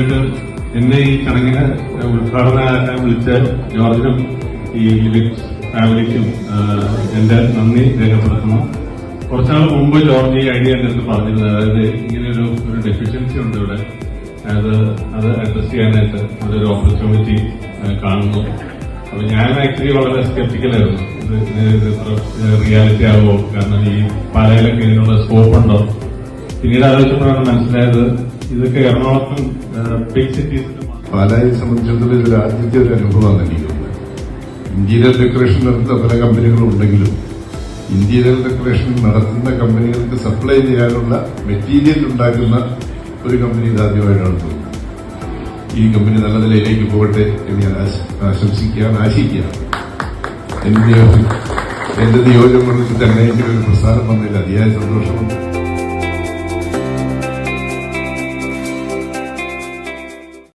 ആദ്യമായിട്ട് എന്നെ ഈ ചടങ്ങിന് ഉദ്ഘാടനമാക്കാൻ വിളിച്ച ജോർജിനും ഈ ലിവിക്സ് ഫാമിലിക്കും എന്റെ നന്ദി രേഖപ്പെടുത്തുന്നു. കുറച്ചാൾ മുമ്പ് ജോർജ് ഈ ഐഡിയ എന്റെ അടുത്ത് പറഞ്ഞിരുന്നത്, അതായത് ഇങ്ങനെ ഒരു ഡെഫിഷ്യൻസി ഉണ്ട് ഇവിടെ, അത് അഡ്രസ് ചെയ്യാനായിട്ട് അതൊരു ഓപ്പർച്യൂണിറ്റി കാണുന്നു. അപ്പൊ ഞാൻ ആക്ച്വലി വളരെ സ്കെപ്റ്റിക്കലായിരുന്നു, ഇത് റിയാലിറ്റി ആവുമോ, കാരണം ഈ പാലയിലൊക്കെ ഇതിനുള്ള സ്കോപ്പ് ഉണ്ടോ. പിന്നീട് ആലോചിച്ചപ്പോഴാണ് മനസ്സിലായത് ഇതൊക്കെ എറണാകുളത്തും ബിഗ് സിറ്റീസിലും. പാലായെ സംബന്ധിച്ചിടത്തോളം ഇതൊരു ആദ്യത്തെ ഒരു അനുഭവമാണ് എനിക്കുള്ളത്. ഇന്റീരിയർ ഡെക്കറേഷൻ നടത്തുന്ന പല കമ്പനികളും ഉണ്ടെങ്കിലും ഇന്റീരിയർ ഡെക്കറേഷൻ നടത്തുന്ന കമ്പനികൾക്ക് സപ്ലൈ ചെയ്യാനുള്ള മെറ്റീരിയൽ ഉണ്ടാക്കുന്ന ഒരു കമ്പനി ഇതാദ്യമായിട്ടാണ് തോന്നുന്നത്. ഈ കമ്പനി നല്ല നിലയിലേക്ക് പോകട്ടെ എന്ന് ഞാൻ ആശംസിക്കുകയാണ്, ആശിക്കുകയാണ്. എന്റെ നിയോജകമണ്ഡലത്തിൽ തന്നെ ഒരു പ്രസ്ഥാനം വന്നതിൽ അതിയായ സന്തോഷമുണ്ട്.